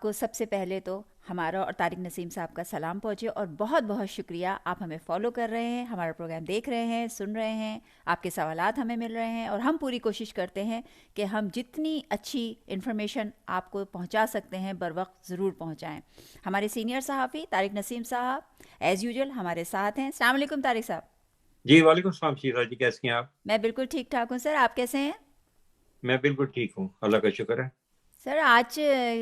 آپ کو سب سے پہلے تو ہمارا اور طارق نسیم صاحب کا سلام پہنچے، اور بہت بہت شکریہ، آپ ہمیں فالو کر رہے ہیں، ہمارا پروگرام دیکھ رہے ہیں، سن رہے ہیں، آپ کے سوالات ہمیں مل رہے ہیں، اور ہم پوری کوشش کرتے ہیں کہ ہم جتنی اچھی انفارمیشن آپ کو پہنچا سکتے ہیں بر وقت ضرور پہنچائیں۔ ہمارے سینئر صحافی طارق نسیم صاحب ایز یوزول ہمارے ساتھ ہیں۔ السلام علیکم طارق صاحب۔ جی وعلیکم السلام شیزا جی، کیسی ہیں آپ؟ میں بالکل ٹھیک ٹھاک ہوں سر، آپ کیسے ہیں؟ میں بالکل ٹھیک ہوں، اللہ کا شکر ہے۔ سر آج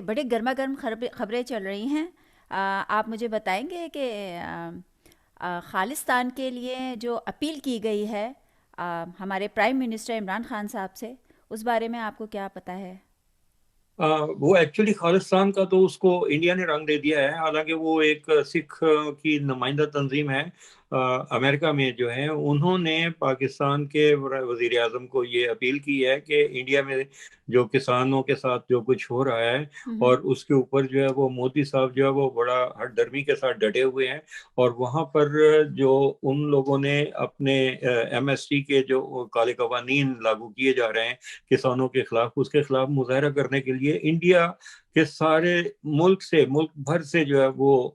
بڑے گرما گرم خبریں چل رہی ہیں، آپ مجھے بتائیں گے کہ خالصتان کے لیے جو اپیل کی گئی ہے ہمارے پرائم منسٹر عمران خان صاحب سے، اس بارے میں آپ کو کیا پتہ ہے؟ وہ ایکچولی خالصتان کا تو اس کو انڈیا نے رنگ دے دیا ہے، حالانکہ وہ ایک سکھ کی نمائندہ تنظیم ہے امریکہ میں جو ہے، انہوں نے پاکستان کے وزیر اعظم کو یہ اپیل کی ہے کہ انڈیا میں جو کسانوں کے ساتھ جو کچھ ہو رہا ہے، اور اس کے اوپر جو ہے وہ مودی صاحب جو ہے وہ بڑا ہٹ درمی کے ساتھ ڈٹے ہوئے ہیں، اور وہاں پر جو ان لوگوں نے اپنے ایم ایس ٹی کے جو کالے قوانین لاگو کیے جا رہے ہیں کسانوں کے خلاف، اس کے خلاف مظاہرہ کرنے کے لیے انڈیا کے سارے ملک بھر سے جو ہے وہ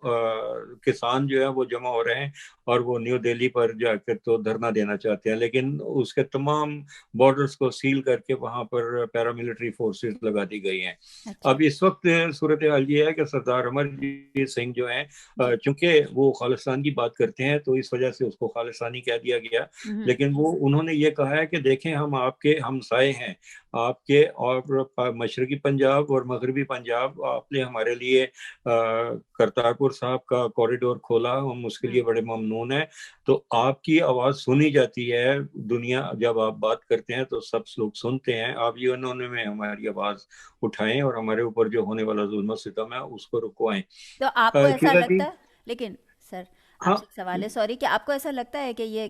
کسان جو ہے وہ جمع ہو رہے ہیں، اور وہ نیو دہلی پر جا کر تو دھرنا دینا چاہتے ہیں، لیکن اس کے تمام بارڈرز کو سیل کر کے وہاں پر پیراملٹری فورسز لگا دی گئی ہیں۔ اچھا اب اس وقت صورتحال یہ ہے کہ سردار امرجیت سنگھ جو ہیں، جی۔ چونکہ وہ خالصتان کی بات کرتے ہیں تو اس وجہ سے اس کو خالصتانی کہہ دیا گیا، لیکن انہوں نے یہ کہا ہے کہ دیکھیں ہم آپ کے ہمسائے ہیں، آپ کے اور مشرقی پنجاب اور مغربی پنجاب، آپ نے ہمارے لیے کرتارپور صاحب کا کوریڈور کھولا، ہم اس کے لیے بڑے ممنون ہیں، تو آپ کی آواز سنی جاتی ہے، دنیا جب آپ بات کرتے ہیں تو سب لوگ سنتے ہیں، آپ یہ انہوں نے ہماری آواز اٹھائیں اور ہمارے اوپر جو ہونے والا ظلم و ستم ہے اس کو رکوائیں۔ تو آپ کو ایسا شیزا جی، لگتا ہے، لیکن سر آپ ہاں، سے ایک سوال ہے، سوری، کہ آپ کو ایسا لگتا ہے کہ یہ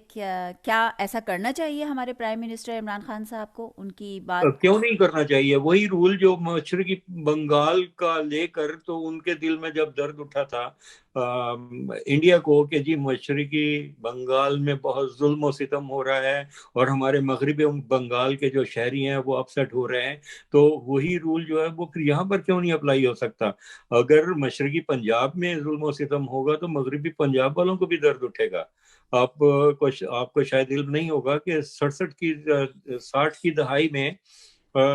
کیا ایسا کرنا چاہیے ہمارے پرائم منسٹر عمران خان صاحب کو، ان کی بات؟ کیوں نہیں کرنا چاہیے؟ وہی رول جو مشرقی بنگال کا لے کر تو ان کے دل میں جب درد اٹھا تھا انڈیا کو کہ جی مشرقی بنگال میں بہت ظلم و ستم ہو رہا ہے اور ہمارے مغربی بنگال کے جو شہری ہیں وہ اپسٹ ہو رہے ہیں، تو وہی رول جو ہے وہ پھر یہاں پر کیوں نہیں اپلائی ہو سکتا؟ اگر مشرقی پنجاب میں ظلم و ستم ہوگا تو مغربی پنجاب والوں کو بھی درد اٹھے گا۔ آپ کو شاید علم نہیں ہوگا کہ 60 کی دہائی میں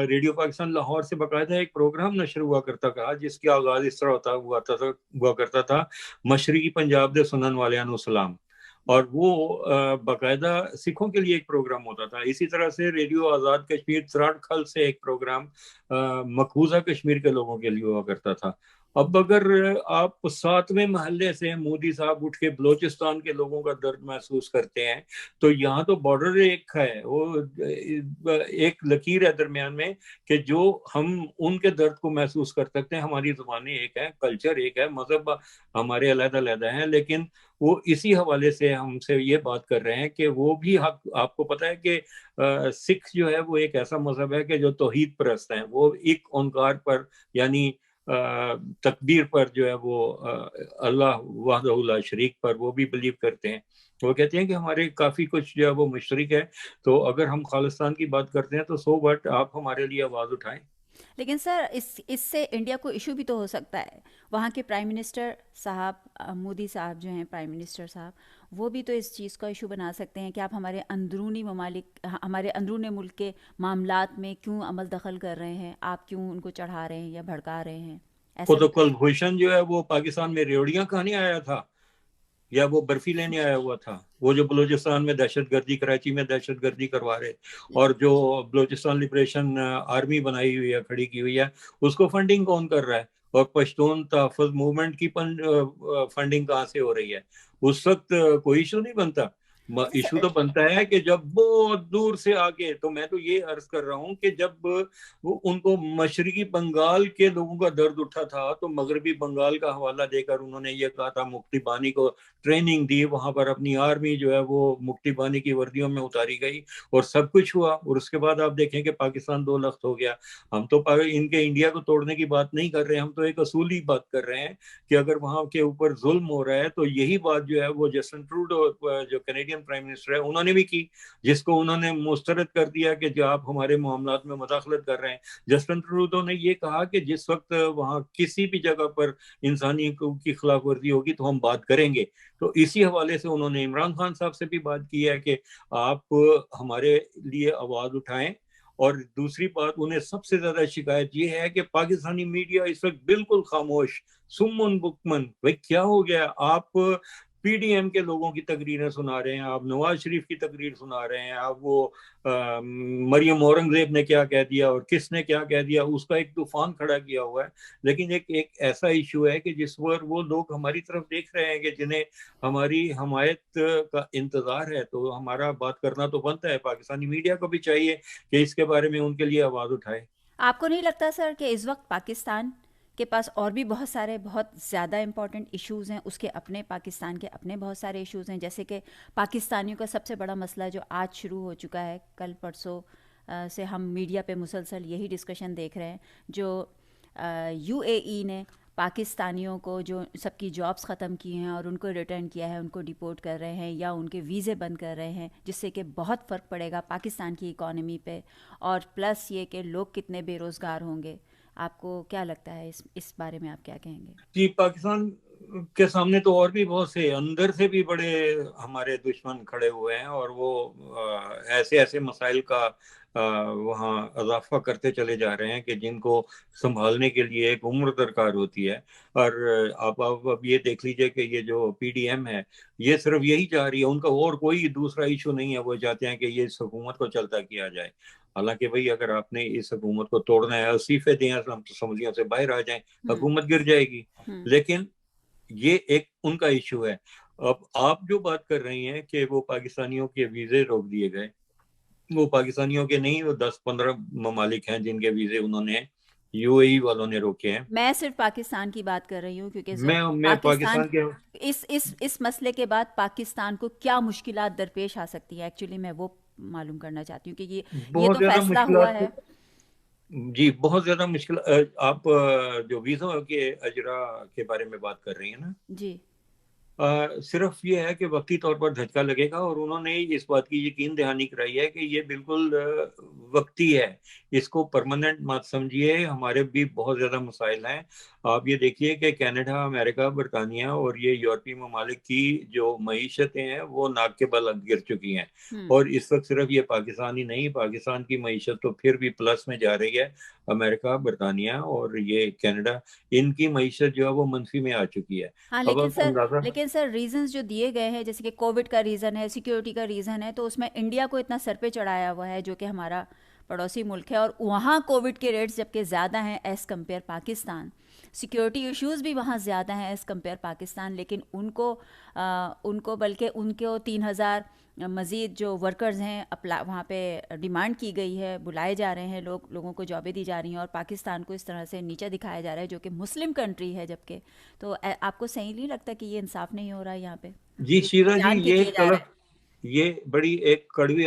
ریڈیو پاکستان لاہور سے باقاعدہ ایک پروگرام نشر ہوا کرتا تھا جس کی آغاز اس طرح ہوا کرتا تھا، مشرقی پنجاب دے سنن والیاں نو سلام، اور وہ باقاعدہ سکھوں کے لیے ایک پروگرام ہوتا تھا۔ اسی طرح سے ریڈیو آزاد کشمیر سراٹ کھل سے ایک پروگرام مقبوضہ کشمیر کے لوگوں کے لیے ہوا کرتا تھا۔ اب اگر آپ 7ویں محلے سے مودی صاحب اٹھ کے بلوچستان کے لوگوں کا درد محسوس کرتے ہیں، تو یہاں تو بارڈر ایک ہے، وہ ایک لکیر ہے درمیان میں کہ جو ہم ان کے درد کو محسوس کر سکتے ہیں۔ ہماری زبانیں ایک ہیں، کلچر ایک ہے، مذہب ہمارے علیحدہ علیحدہ ہیں، لیکن وہ اسی حوالے سے ہم سے یہ بات کر رہے ہیں کہ وہ بھی حق، آپ کو پتہ ہے کہ سکھ جو ہے وہ ایک ایسا مذہب ہے کہ جو توحید پرست ہیں، وہ ایک اومکار پر یعنی تکبیر پر جو ہے وہ اللہ وحدہ لا شریک پر وہ بھی بلیو کرتے ہیں۔ وہ کہتے ہیں کہ ہمارے کافی کچھ جو ہے وہ مشترک ہے، تو اگر ہم خالصتان کی بات کرتے ہیں تو سو بٹ آپ ہمارے لیے آواز اٹھائیں۔ لیکن سر اس سے انڈیا کو ایشو بھی تو ہو سکتا ہے، وہاں کے پرائم منسٹر صاحب مودی صاحب جو ہیں پرائم منسٹر صاحب، وہ بھی تو اس چیز کا ایشو بنا سکتے ہیں کہ آپ ہمارے اندرونی ممالک، ہمارے اندرون ملک کے معاملات میں کیوں عمل دخل کر رہے ہیں، آپ کیوں ان کو چڑھا رہے ہیں یا بھڑکا رہے ہیں، وہ ایسا تو بھی تو۔ کلبھوشن جو ہے وہ پاکستان میں ریوڑیاں کہانے آیا تھا یا وہ برفی لینے آیا ہوا تھا؟ وہ جو بلوچستان میں دہشت گردی، کراچی میں دہشت گردی کروا رہے، اور جو بلوچستان لبریشن آرمی بنائی ہوئی ہے، کھڑی کی ہوئی ہے، اس کو فنڈنگ کون کر رہا ہے؟ اور پشتون تحفظ موومنٹ کی فنڈنگ کہاں سے ہو رہی ہے؟ اس وقت کوئی ایشو نہیں بنتا۔ ایشو تو بنتا ہے کہ جب بہت دور سے آگے، تو میں تو یہ عرض کر رہا ہوں کہ جب وہ ان کو مشرقی بنگال کے لوگوں کا درد اٹھا تھا تو مغربی بنگال کا حوالہ دے کر انہوں نے یہ کہا تھا، مکتی بانی کو ٹریننگ دی، وہاں پر اپنی آرمی جو ہے وہ مکتی بانی کی وردیوں میں اتاری گئی اور سب کچھ ہوا، اور اس کے بعد آپ دیکھیں کہ پاکستان 2 لخت ہو گیا۔ ہم تو ان کے انڈیا کو توڑنے کی بات نہیں کر رہے، ہم تو ایک اصولی بات کر رہے ہیں کہ اگر وہاں کے اوپر ظلم ہو رہا ہے تو یہی بات جو ہے وہ جسٹن ٹروڈو جو کینیڈین کینیڈین پرائم منسٹر ہے انہوں نے بھی کی, جس کو انہوں نے مسترد کر دیا کہ جو آپ ہمارے معاملات میں مداخلت کر رہے ہیں. جسٹن ٹروڈو نے یہ کہا کہ جس وقت وہاں کسی بھی جگہ پر انسانی حقوق کی خلاف ورزی ہوگی تو ہم بات کریں گے. تو اسی حوالے سے انہوں نے عمران خان صاحب سے بھی بات کی ہے کہ آپ ہمارے لیے آواز اٹھائیں. اور دوسری بات, انہیں سب سے زیادہ شکایت یہ ہے کہ پاکستانی میڈیا اس وقت بالکل خاموش, سمن بکمن. بھائی کیا ہو گیا؟ آپ پی ڈی ایم کے لوگوں کی تقریریں سنا رہے ہیں, آپ نواز شریف کی تقریر سنا رہے ہیں, آپ وہ مریم اورنگزیب نے کیا کہہ دیا اور کس نے کیا کہہ دیا اس کا ایک طوفان کھڑا کیا ہوا ہے. لیکن ایک ایسا ایشو ہے کہ جس پر وہ لوگ ہماری طرف دیکھ رہے ہیں کہ جنہیں ہماری حمایت کا انتظار ہے, تو ہمارا بات کرنا تو بنتا ہے. پاکستانی میڈیا کو بھی چاہیے کہ اس کے بارے میں ان کے لیے آواز اٹھائے. آپ کو نہیں لگتا سر کہ اس وقت پاکستان کے پاس اور بھی بہت سارے بہت زیادہ امپورٹنٹ ایشوز ہیں؟ اس کے اپنے, پاکستان کے اپنے بہت سارے ایشوز ہیں, جیسے کہ پاکستانیوں کا سب سے بڑا مسئلہ جو آج شروع ہو چکا ہے, کل پرسوں سے ہم میڈیا پہ مسلسل یہی ڈسکشن دیکھ رہے ہیں, جو یو اے ای نے پاکستانیوں کو جو سب کی جابس ختم کی ہیں اور ان کو ریٹرن کیا ہے, ان کو ڈیپورٹ کر رہے ہیں یا ان کے ویزے بند کر رہے ہیں, جس سے کہ بہت فرق پڑے گا پاکستان کی اکانومی پہ, اور پلس یہ کہ لوگ کتنے بے روزگار ہوں گے. آپ کو کیا لگتا ہے اس بارے میں آپ کیا کہیں گے؟ جی, پاکستان کے سامنے تو اور بھی بہت سے اندر سے بھی بڑے ہمارے دشمن کھڑے ہوئے ہیں, اور وہ ایسے ایسے مسائل کا وہاں اضافہ کرتے چلے جا رہے ہیں کہ جن کو سنبھالنے کے لیے ایک عمر درکار ہوتی ہے. اور آپ اب یہ دیکھ لیجئے کہ یہ جو پی ڈی ایم ہے یہ صرف یہی چاہ رہی ہے, ان کا اور کوئی دوسرا ایشو نہیں ہے. وہ چاہتے ہیں کہ یہ اس حکومت کو چلتا کیا جائے. حالانکہ بھئی اگر آپ نے اس حکومت کو توڑنا ہے, استعفے دیں, اسمبلیوں سے باہر آ جائیں, حکومت گر جائے گی. لیکن یہ ایک ان کا ایشو ہے. اب آپ جو بات کر رہی ہیں کہ وہ پاکستانیوں کے ویزے روک دیے گئے, وہ پاکستانیوں کے نہیں, وہ 10-15 ممالک ہیں جن کے ویزے انہوں نے یو اے ای والوں نے روکے ہیں. میں صرف پاکستان کی بات کر رہی ہوں, کیونکہ میں پاکستان کے اس مسئلے کے بعد پاکستان کو کیا مشکلات درپیش آ سکتی ہیں, ایکچولی میں وہ معلوم کرنا چاہتی ہوں کہ یہ بہت تو زیادہ فیصلہ ہوا مشکلات. ہے. جی, بہت زیادہ مشکل. آپ جو ویزوں کے اجرا کے بارے میں بات کر رہی ہیں نا, جی, صرف یہ ہے کہ وقتی طور پر دھچکا لگے گا, اور انہوں نے اس بات کی یقین دہانی کرائی ہے کہ یہ بالکل وقتی ہے, اس کو پرماننٹ مت سمجھیے. ہمارے بھی بہت زیادہ مسائل ہیں. آپ یہ دیکھیے کہ کینیڈا, امریکہ, برطانیہ اور یہ یورپی ممالک کی جو معیشتیں ہیں وہ ناک کے بل گر چکی ہیں. اور اس وقت صرف یہ پاکستان ہی نہیں, پاکستان کی معیشت تو پھر بھی پلس میں جا رہی ہے. امریکہ, برطانیہ اور یہ کینیڈا, ان کی معیشت جو ہے وہ منفی میں آ چکی ہے. ہاں, اب آپ اندازہ لیکن سر ریزنز جو دیے گئے ہیں, جیسے کہ کووڈ کا ریزن ہے, سیکیورٹی کا ریزن ہے, تو اس میں انڈیا کو اتنا سر پہ چڑھایا ہوا ہے جو کہ ہمارا پڑوسی ملک ہے, اور وہاں کووڈ کے ریٹس جبکہ زیادہ ہیں as compare Pakistan, security issues بھی وہاں زیادہ ہیں ایز کمپیئر پاکستان, لیکن ان کو بلکہ ان کو 3000 مزید جو ورکرز ہیں وہاں پہ ڈیمانڈ کی گئی ہے, بلائے جا رہے ہیں لوگوں کو جابیں دی جا رہی ہیں, اور پاکستان کو اس طرح سے نیچے دکھایا جا رہا ہے جو کہ مسلم کنٹری ہے جبکہ. تو آپ کو صحیح نہیں لگتا کہ یہ انصاف نہیں ہو رہا ہے یہاں پہ؟ جی شیرا جی, جان کے یہ کیے جا رہے ہیں. یہ بڑی ایک کڑوی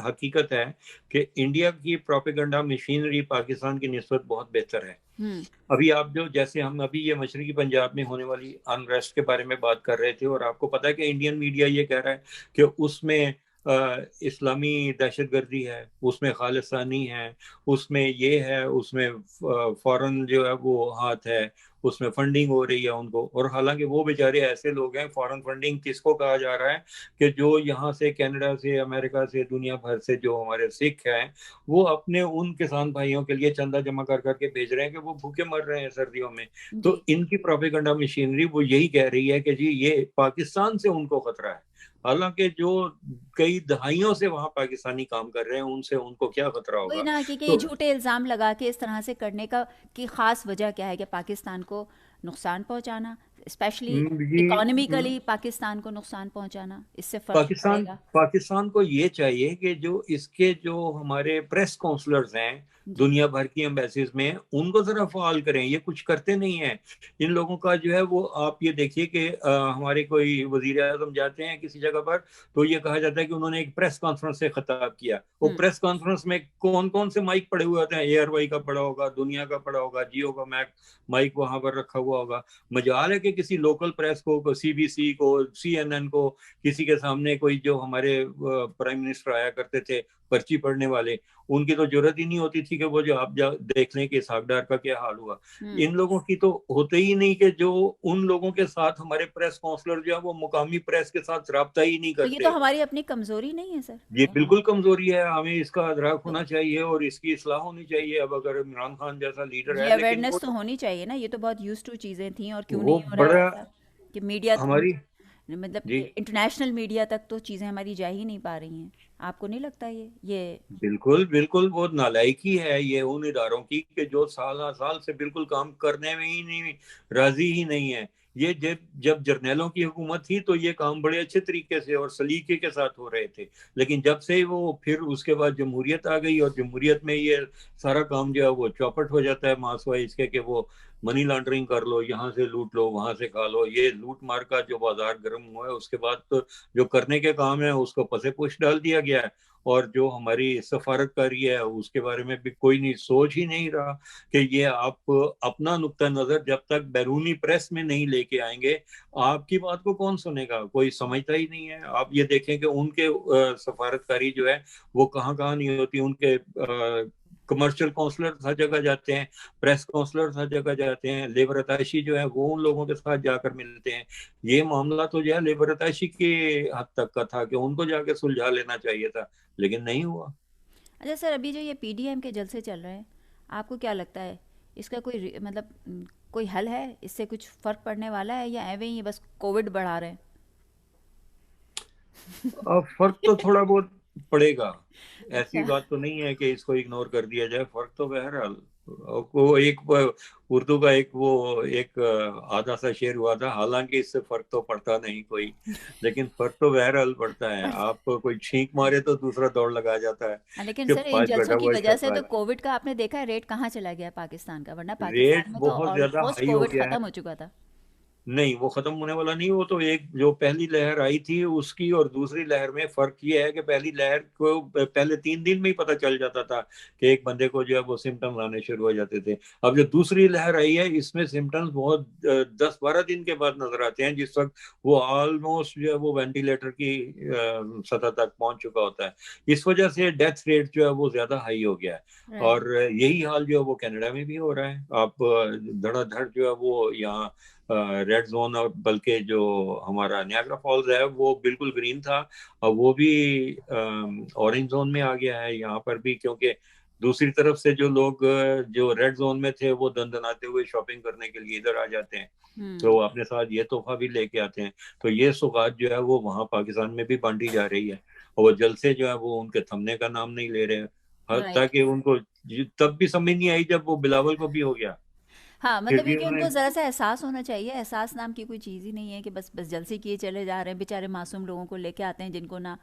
حقیقت ہے کہ انڈیا کی پروپیگنڈا مشینری پاکستان کی نسبت بہت بہتر ہے. ابھی آپ جیسے ہم ابھی یہ مشرقی پنجاب میں ہونے والی انریسٹ کے بارے میں بات کر رہے تھے, اور آپ کو پتا ہے کہ انڈین میڈیا یہ کہہ رہا ہے کہ اس میں اسلامی دہشت گردی ہے, اس میں خالصانی ہے, اس میں یہ ہے, اس میں فورن جو ہے وہ ہاتھ ہے, اس میں فنڈنگ ہو رہی ہے ان کو. اور حالانکہ وہ بیچارے ایسے لوگ ہیں, فورن فنڈنگ کس کو کہا جا رہا ہے کہ جو یہاں سے کینیڈا سے, امریکہ سے, دنیا بھر سے جو ہمارے سکھ ہیں وہ اپنے ان کسان بھائیوں کے لیے چندہ جمع کر کر کے بھیج رہے ہیں کہ وہ بھوکے مر رہے ہیں سردیوں میں. تو ان کی پروپیگنڈا مشینری وہ یہی کہہ رہی ہے کہ جی یہ پاکستان سے ان کو خطرہ ہے, حالانکہ جو کئی دہائیوں سے وہاں پاکستانی کام کر رہے ہیں ان سے ان کو کیا خطرہ وہی ہوگا. نا کہ یہ جھوٹے الزام لگا کے اس طرح سے کرنے کی خاص وجہ کیا ہے کہ پاکستان کو نقصان پہنچانا, اسپیشلی اکانومیکلی پاکستان کو نقصان پہنچانا, اس سے فرق پڑے گا. پاکستان کو یہ چاہیے کہ جو اس کے جو ہمارے پریس کونسلرز ہیں دنیا بھر کی ایمبیسیز میں, ان کو ذرا فعال کریں. یہ کچھ کرتے نہیں ہیں ان لوگوں کا جو ہے وہ. آپ یہ دیکھیے کہ ہمارے کوئی وزیر اعظم جاتے ہیں کسی جگہ پر تو یہ کہا جاتا ہے کہ انہوں نے ایک پریس کانفرنس سے خطاب کیا. وہ پریس کانفرنس میں کون کون سے مائک پڑے ہوئے ہوتے ہیں, ایئر وائی کا پڑا ہوگا, دنیا کا پڑا ہوگا, جیو کا مائک وہاں پر رکھا ہوا ہوگا. مجال ہے کہ کہ کسی لوکل پریس کو, CBC کو, CNN کو, کسی کے سامنے کوئی جو ہمارے پرائم منسٹر آیا کرتے تھے پرچی پڑھنے والے, ان کی تو ضرورت ہی نہیں ہوتی تھی کہ وہ جو آپ دیکھ لیں کہ اسحاق ڈار کا کیا حال ہوا. ان لوگوں کی تو ہوتے ہی نہیں کہ جو ان لوگوں کے ساتھ ہمارے پریس کونسلر جو ہے وہ مقامی پریس کے ساتھ رابطہ ہی نہیں تو یہ کرتے. تو ہماری اپنی کمزوری نہیں ہے سر؟ یہ بالکل کمزوری ہے, ہمیں اس کا ادراک ہونا چاہیے اور اس کی اصلاح ہونی چاہیے. اب اگر عمران خان جیسا لیڈر ہے, یہ لیکن اویئرنیس تو ہونی چاہیے نا, یہ تو بہت یوز ٹو چیزیں تھیں, اور کیوں وہ نہیں ہو رہا ہے بڑا ایسا کہ میڈیا ہماری مطلب جی انٹرنیشنل میڈیا تک تو چیزیں ہماری جا ہی نہیں پا رہی ہیں. آپ کو نہیں لگتا یہ بالکل بالکل وہ نالائکی ہے یہ ان اداروں کی کہ جو سال سال سے بالکل کام کرنے میں ہی نہیں راضی ہی نہیں ہے. یہ جب جرنیلوں کی حکومت تھی تو یہ کام بڑے اچھے طریقے سے اور سلیقے کے ساتھ ہو رہے تھے, لیکن جب سے وہ پھر اس کے بعد جمہوریت آ گئی اور جمہوریت میں یہ سارا کام جو ہے وہ چوپٹ ہو جاتا ہے ماسوائے اس کے کہ وہ منی لانڈرنگ کر لو, یہاں سے لوٹ لو, وہاں سے کھا لو. یہ لوٹ مار کا جو بازار گرم ہوا ہے اس کے بعد تو جو کرنے کے کام ہے اس کو پسے پوش ڈال دیا گیا ہے, اور جو ہماری سفارت کاری ہے اس کے بارے میں بھی کوئی نہیں سوچ ہی نہیں رہا کہ یہ آپ اپنا نقطہ نظر جب تک بیرونی پریس میں نہیں لے کے آئیں گے آپ کی بات کو کون سنے گا, کوئی سمجھتا ہی نہیں ہے. آپ یہ دیکھیں کہ ان کے سفارت کاری جو ہے وہ کہاں کہاں نہیں ہوتی, ان کے کمرشل کونسلر ہر جگہ جاتے ہیں, پریس کونسلر ہر جگہ جاتے ہیں, لیبر اتاشی جو ہے وہ ان لوگوں کے ساتھ جا کر ملتے ہیں. یہ معاملہ تو جو ہے لیبر اتاشی کی حد تک کا تھا کہ ان کو جا کے سلجھا لینا چاہیے تھا, لیکن نہیں ہوا. اچھا سر, ابھی جو یہ PDM کے جلسے چل رہے ہیں, آپ کو کیا لگتا ہے اس کا کوئی مطلب کوئی حل ہے, اس سے کچھ فرق پڑنے والا ہے, یا ایویں ہی بس کووڈ بڑھا رہے ہیں؟ اب فرق تو تھوڑا بہت پڑے گا, ایسی اچھا. بات تو نہیں ہے کہ اس کو اگنور کر دیا جائے, فرق تو بہرحال وہ ایک اردو کا ایک آدھا سا شعر ہوا تھا, حالانکہ اس سے فرق تو پڑتا نہیں کوئی, لیکن فرق تو بہرحال پڑتا ہے. آپ کو کوئی چھینک مارے تو دوسرا دوڑ لگا جاتا ہے لیکن کہ سر ان پاس بیٹھا جلسوں کی ہوا ہے وجہ سے شرپا تو ہے. کووڈ کا آپ نے دیکھا ہے ریٹ کہاں چلا گیا پاکستان کا, ورنہ ریٹ پاکستان میں تو بہت زیادہ آلموسٹ ہائی ہو کووڈ گیا ہے. ختم ہو چکا تھا. نہیں وہ ختم ہونے والا نہیں, وہ تو ایک جو پہلی لہر آئی تھی اس کی اور دوسری لہر میں فرق یہ ہے کہ پہلی لہر کو پہلے 3 دن میں ہی پتہ چل جاتا تھا کہ ایک بندے کو جو ہے وہ سمٹمز آنے شروع ہو جاتے تھے. اب جو دوسری لہر آئی ہے اس میں سمٹمز بہت 10-12 دن کے بعد نظر آتے ہیں, جس وقت وہ آلموسٹ جو ہے وہ وینٹیلیٹر کی سطح تک پہنچ چکا ہوتا ہے. اس وجہ سے ڈیتھ ریٹ جو ہے وہ زیادہ ہائی ہو گیا ہے, رائٹ. اور یہی حال جو ہے وہ کینیڈا میں بھی ہو رہا ہے. آپ دھڑا دھڑ جو ہے وہ یہاں ریڈ زون, اور بلکہ جو ہمارا نیاگرا فالز ہے وہ بالکل گرین تھا, اور وہ بھی اورنج زون میں آ گیا ہے یہاں پر بھی, کیونکہ دوسری طرف سے جو لوگ جو ریڈ زون میں تھے وہ دندناتے ہوئے شاپنگ کرنے کے لیے ادھر آ جاتے ہیں, تو وہ اپنے ساتھ یہ تحفہ بھی لے کے آتے ہیں. تو یہ سوغات جو ہے وہ وہاں پاکستان میں بھی بانٹی جا رہی ہے, اور وہ جلسے جو ہے وہ ان کے تھمنے کا نام نہیں لے رہے, رائٹ. تاکہ ان کو تب بھی سمجھ نہیں آئی جب وہ بلاول کو بھی ہو گیا, ہاں پھر مطلب یہ بھی کہ ان انہوں کو نے ذرا سا احساس ہونا چاہیے. احساس نام کی کوئی چیز ہی نہیں ہے کہ بس بس جلسے کیے چلے جا رہے ہیں. بیچارے معصوم لوگوں کو لے کے آتے ہیں جن کو نہ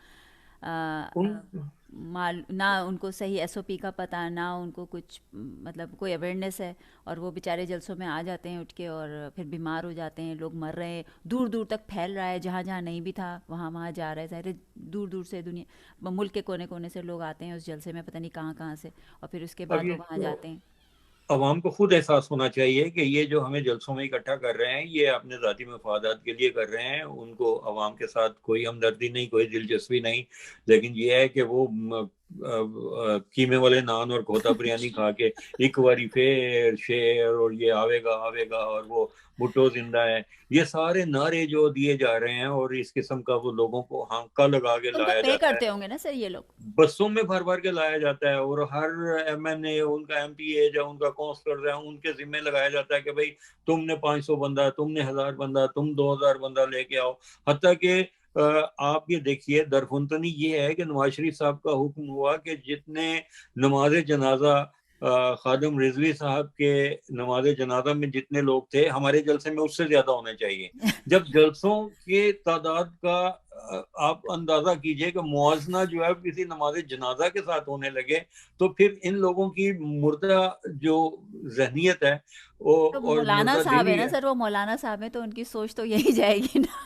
نہ ان کو صحیح SOP کا پتہ, نہ ان کو کچھ مطلب کوئی اویئرنیس ہے, اور وہ بیچارے جلسوں میں آ جاتے ہیں اٹھ کے, اور پھر بیمار ہو جاتے ہیں, لوگ مر رہے ہیں, دور دور تک پھیل رہا ہے, جہاں جہاں نہیں بھی تھا وہاں وہاں جا رہا ہے. ظاہر ہے دور دور سے دنیا ملک کے کونے کونے سے لوگ آتے ہیں اس جلسے میں, پتہ نہیں کہاں کہاں سے, اور پھر اس کے اب بعد یہ وہ وہاں تو جاتے ہیں. عوام کو خود احساس ہونا چاہیے کہ یہ جو ہمیں جلسوں میں اکٹھا کر رہے ہیں یہ اپنے ذاتی مفادات کے لیے کر رہے ہیں, ان کو عوام کے ساتھ کوئی ہمدردی نہیں, کوئی دلچسپی نہیں, لیکن یہ ہے کہ وہ قیمے والے نان اور کھوتا بریانی کھا کے ایک باری پھر شیر اور یہ آوے گا اور وہ بھٹو زندہ ہے, یہ سارے نعرے جو دیے جا رہے ہیں, اور اس قسم کا وہ لوگوں کو ہانکا لگا کے تو ان کو لایا پے جاتا ہے, کرتے ہوں گے نا سر یہ لوگ؟ بسوں میں بھر بھر کے لایا جاتا ہے, اور ہر MNA ان کا MP ہے جو ان کا کونسلر ہے ان کے ذمہ لگایا جاتا ہے کہ بھائی تم نے 500 بندہ, تم نے 1000 بندہ, تم 2000 بندہ لے کے آؤ. حتیٰ کہ آپ یہ دیکھیے درفنتنی یہ ہے کہ نواز شریف صاحب کا حکم ہوا کہ جتنے نماز جنازہ خادم رضوی صاحب کے نماز جنازہ میں جتنے لوگ تھے ہمارے جلسے میں اس سے زیادہ ہونے چاہیے. جب جلسوں کے تعداد کا آپ اندازہ کیجئے کہ موازنہ جو ہے کسی نماز جنازہ کے ساتھ ہونے لگے, تو پھر ان لوگوں کی مردہ جو ذہنیت ہے تو اور مولانا مردہ صاحب ہے دلی نا ہے. سر, وہ مولانا صاحب ہیں تو ان کی سوچ تو یہی جائے گی نا.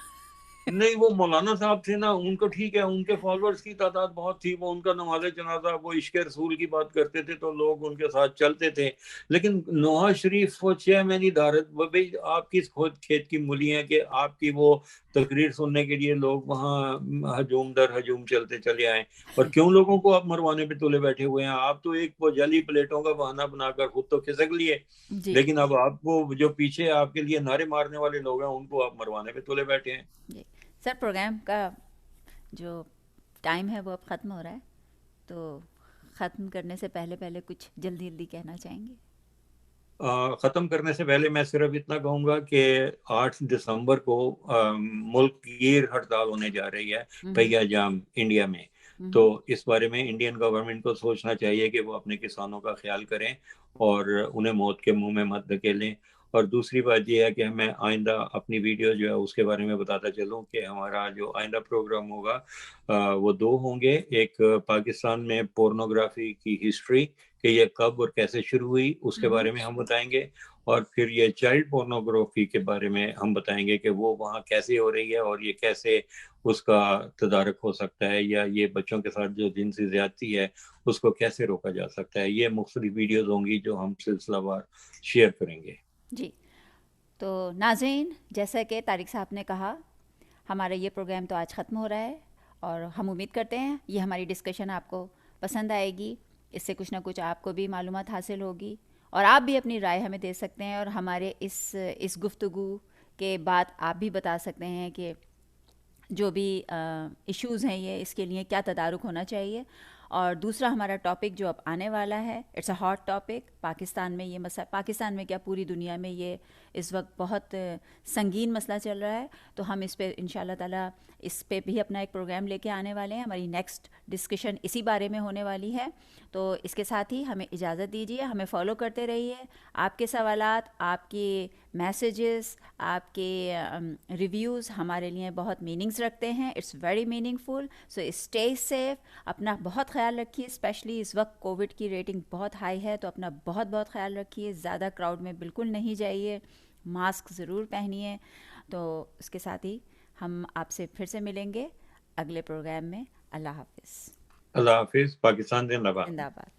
نہیں وہ مولانا صاحب تھے نا، ان کو ٹھیک ہے، ان کے فالوورز کی تعداد بہت تھی، وہ ان کا نماز جنازہ وہ عشق رسول کی بات کرتے تھے تو لوگ ان کے ساتھ چلتے تھے. لیکن نواز شریف وہ چیئرمین ادارت، وہ بھائی آپ کی خود کھیت کی مولی ہیں کہ آپ کی وہ تقریر سننے کے لیے لوگ وہاں ہجوم در ہجوم چلتے چلے آئیں، اور کیوں لوگوں کو آپ مروانے پہ تلے بیٹھے ہوئے ہیں؟ آپ تو ایک وہ جعلی پلیٹوں کا بہانہ بنا کر خود تو کھسک لیے، جی لیکن اب آپ کو جو پیچھے آپ کے لیے نعرے مارنے والے لوگ ہیں ان کو آپ مروانے پہ تلے بیٹھے ہیں. جی سر، پروگرام کا جو ٹائم ہے وہ اب ختم ہو رہا ہے، تو ختم کرنے سے پہلے پہلے کچھ جلدی جلدی کہنا چاہیں گے؟ ختم کرنے سے پہلے میں صرف اتنا کہوں گا کہ 8 دسمبر کو ملک گیر ہڑتال ہونے جا رہی ہے ہوں پہیا جام انڈیا میں. تو ہوں اس بارے میں انڈین گورنمنٹ کو سوچنا چاہیے کہ وہ اپنے کسانوں کا خیال کریں اور انہیں موت کے منہ میں مت دھکیلیں. اور دوسری بات یہ ہے کہ میں آئندہ اپنی ویڈیو جو ہے اس کے بارے میں بتاتا چلوں کہ ہمارا جو آئندہ پروگرام ہوگا وہ 2 ہوں گے. ایک پاکستان میں پورنوگرافی کی ہسٹری کہ یہ کب اور کیسے شروع ہوئی اس کے ہوں بارے میں ہم بتائیں گے، اور پھر یہ چائلڈ پورنوگرافی کے بارے میں ہم بتائیں گے کہ وہ وہاں کیسے ہو رہی ہے اور یہ کیسے اس کا تدارک ہو سکتا ہے، یا یہ بچوں کے ساتھ جو جنسی زیادتی ہے اس کو کیسے روکا جا سکتا ہے. یہ مختلف ویڈیوز ہوں گی جو ہم سلسلہ وار شیئر کریں گے. جی، تو ناظرین، جیسا کہ طارق صاحب نے کہا، ہمارا یہ پروگرام تو آج ختم ہو رہا ہے، اور ہم امید کرتے ہیں یہ ہماری ڈسکشن آپ کو پسند آئے گی، اس سے کچھ نہ کچھ آپ کو بھی معلومات حاصل ہوگی، اور آپ بھی اپنی رائے ہمیں دے سکتے ہیں، اور ہمارے اس گفتگو کے بعد آپ بھی بتا سکتے ہیں کہ جو بھی ایشوز ہیں یہ اس کے لیے کیا تدارک ہونا چاہیے. اور دوسرا ہمارا ٹاپک جو اب آنے والا ہے، it's a hot topic. Pakistan میں یہ مسئلہ، پاکستان میں کیا پوری دنیا میں یہ اس وقت بہت سنگین مسئلہ چل رہا ہے، تو ہم اس پہ انشاءاللہ تعالیٰ اس پہ بھی اپنا ایک پروگرام لے کے آنے والے ہیں. ہماری نیکسٹ ڈسکشن اسی بارے میں ہونے والی ہے. تو اس کے ساتھ ہی ہمیں اجازت دیجیے، ہمیں فالو کرتے رہیے. آپ کے سوالات، آپ کے میسیجز، آپ کے ریویوز ہمارے لیے بہت میننگس رکھتے ہیں. It's very meaningful. So stay safe, اپنا بہت خیال رکھیے. اسپیشلی اس وقت کووڈ کی ریٹنگ بہت ہائی ہے، تو اپنا بہت بہت خیال رکھیے. زیادہ کراؤڈ میں بالکل نہیں جائیے، ماسک ضرور پہنیے. تو اس کے ساتھ ہی ہم آپ سے پھر سے ملیں گے اگلے پروگرام میں. اللہ حافظ. اللہ حافظ. پاکستان زندہ باد. زندہ باد.